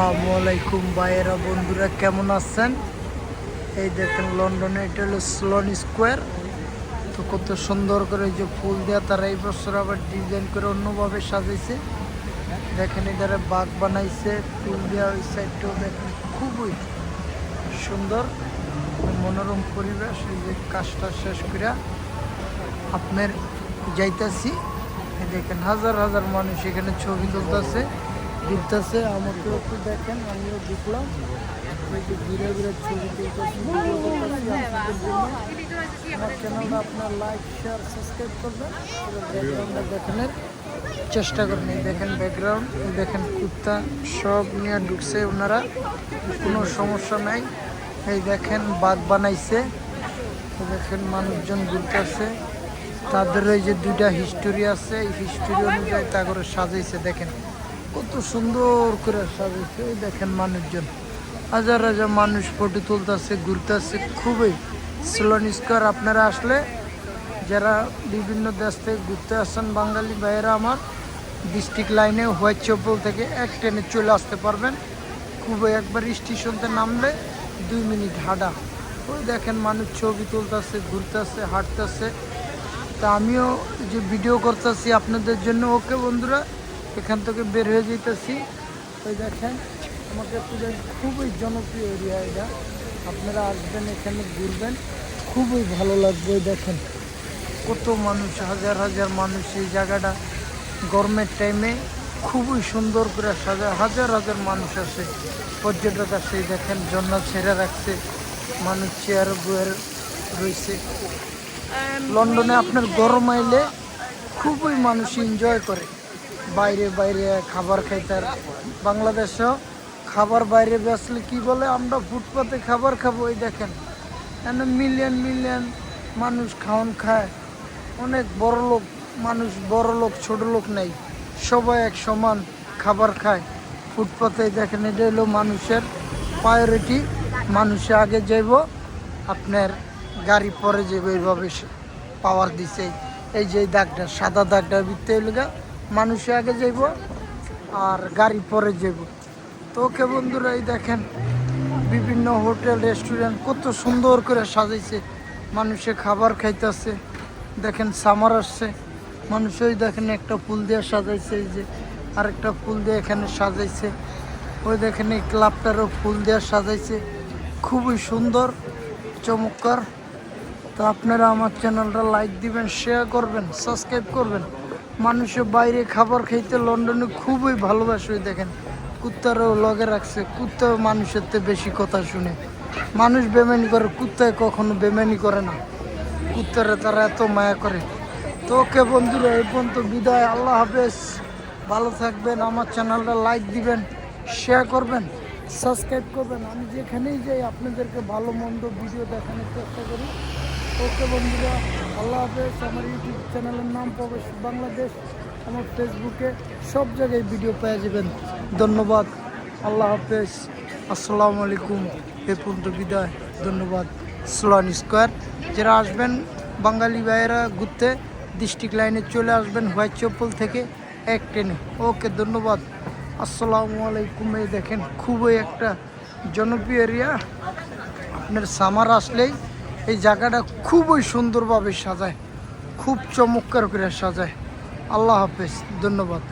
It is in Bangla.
আসসালামু আলাইকুম ভাইয়েরা বন্ধুরা, কেমন আছেন? এই দেখেন লন্ডনে এটা হলো স্লোন স্কোয়ার। তো কত সুন্দর করে যে ফুল দেওয়া, তারা এই বছর আবার ডিজাইন করে অন্যভাবে সাজাইছে। দেখেন এটারে বাগ বানাইছে, ফুল দেওয়া ওই সাইডটাও দেখেন খুবই সুন্দর মনোরম পরিবেশ। এই যে কাজটা শেষ করে আপনার যাইতাছি, দেখেন হাজার হাজার মানুষ এখানে ছবি তুলতেছে, ঘুরতেছে। আমাকেও একটু দেখেন, আমিও দেখলাম ওই যে ঘুরে ঘুরে ছবি তুলতেছি। আমার চ্যানেলটা আপনার লাইক শেয়ার সাবস্ক্রাইব করবেন, ব্যাকগ্রাউন্ডটা দেখানোর চেষ্টা করবেন। এই দেখেন ব্যাকগ্রাউন্ড, দেখেন কুত্তা সব নিয়ে ঢুকছে ওনারা, কোনো সমস্যা নাই। এই দেখেন বাগ বানাইছে, দেখেন মানুষজন ঘুরতেছে। তাদের ওই যে দুইটা হিস্টোরি আছে, এই হিস্টোরি অনুযায়ী তা করে সাজাইছে। দেখেন কত সুন্দর করে সাজাইছে। এই দেখেন মানুষজন, হাজার হাজার মানুষ ফটো তুলতেছে, ঘুরতেছে। খুবই স্লোন স্কোয়ার আপনারা আসলে যারা বিভিন্ন দেশ থেকে ঘুরতে আসছেন বাঙালি ভাইয়েরা আমার, ডিস্ট্রিক্ট লাইনে হোয়াইট চ্যাপেল থেকে এক ট্রেনে চলে আসতে পারবেন। খুবই একবার স্টেশনতে নামলে 2 মিনিট হাঁটা। ওই দেখেন মানুষ ছবি তুলতেছে, ঘুরতেছে, হাঁটতেছে। তা আমিও যে ভিডিও করতেছি আপনাদের জন্য। ওকে বন্ধুরা, এখান থেকে বের হয়ে যেতেছি। ওই দেখেন আমাকে খুবই জনপ্রিয় এরিয়া এটা, আপনারা আসবেন এখানে ঘুরবেন, খুবই ভালো লাগবে। দেখেন কত মানুষ, হাজার হাজার মানুষ। এই জায়গাটা গরমের টাইমে খুবই সুন্দর করে সাজা, হাজার হাজার মানুষ আসে, পর্যটক আসে। দেখেন ঝর্ণা ছেড়ে রাখছে, মানুষ চেয়ার বয়ে রয়েছে। লন্ডনে আপনার গরম আইলে খুবই মানুষ এনজয় করে, বাইরে বাইরে খাবার খাইতার। বাংলাদেশেও খাবার বাইরে বেসলে কি বলে, আমরা ফুটপাতে খাবার খাবো। এই দেখেন এখানে মিলিয়ন মিলিয়ন মানুষ খাওয়ান খায়। অনেক বড় লোক মানুষ, বড় লোক ছোট লোক নেই, সবাই এক সমান খাবার খায় ফুটপাতে। দেখেন এটা হলো মানুষের প্রায়োরিটি, মানুষে আগে যাইব, আপনার গাড়ি পরে যাইব, এইভাবে পাওয়ার দিছে। এই যে দাগটা, সাদা দাগটা ভিত্তি হইল গা, মানুষে আগে যাইব আর গাড়ি পরে যাইব। তো ওকে বন্ধুরা, এই দেখেন বিভিন্ন হোটেল রেস্টুরেন্ট কত সুন্দর করে সাজাইছে, মানুষে খাবার খাইতেছে। দেখেন সামার আসছে, মানুষই দেখেন একটা ফুল দিয়ে সাজাইছে, এই যে আরেকটা ফুল দিয়ে এখানে সাজাইছে। ওই দেখেন এই ক্লাবটারও ফুল দিয়ে সাজাইছে, খুবই সুন্দর চমৎকার। তো আপনারা আমার চ্যানেলটা লাইক দিবেন, শেয়ার করবেন, সাবস্ক্রাইব করবেন। মানুষের বাইরে খাবার খাইতে লন্ডনে খুবই ভালোবাসে। দেখেন কুত্তারও লগে রাখছে, কুত্তাও মানুষের থেকে বেশি কথা শুনে। মানুষ বেমানি করে, কুত্তায় কখনো বেমানি করে না, কুত্তারা তারা এত মায়া করে। তো ওকে বন্ধুরা, এই পর্যন্ত বিদায়, আল্লাহ হাফেজ, ভালো থাকবেন। আমার চ্যানেলটা লাইক দিবেন, শেয়ার করবেন, সাবস্ক্রাইব করবেন। আমি যেখানেই যাই আপনাদেরকে ভালো মন্দ ভিডিও দেখানোর চেষ্টা করি। ওকে বন্ধুরা, আল্লাহ হাফেজ। আমার ইউটিউব চ্যানেলের নাম প্রবেশ বাংলাদেশ, আমার ফেসবুকে সব জায়গায় ভিডিও পেয়ে যাবেন। ধন্যবাদ, আল্লাহ হাফেজ, আসসালামু আলাইকুম। এ পর্যন্ত বিদায়, ধন্যবাদ। স্লোন স্কোয়ার যারা আসবেন বাঙালি ভাইয়েরা ঘুরতে, ডিস্ট্রিক্ট লাইনে চলে আসবেন হোয়াইট চ্যাপেল থেকে এক ট্রেনে। ওকে ধন্যবাদ, আসসালামু আলাইকুম। এই দেখেন খুবই একটা জনপ্রিয় এরিয়া, আপনার সামার আসলেই এই জায়গাটা খুবই সুন্দরভাবে সাজায়, খুব চমৎকার করে সাজায়। আল্লাহ হাফেজ, ধন্যবাদ।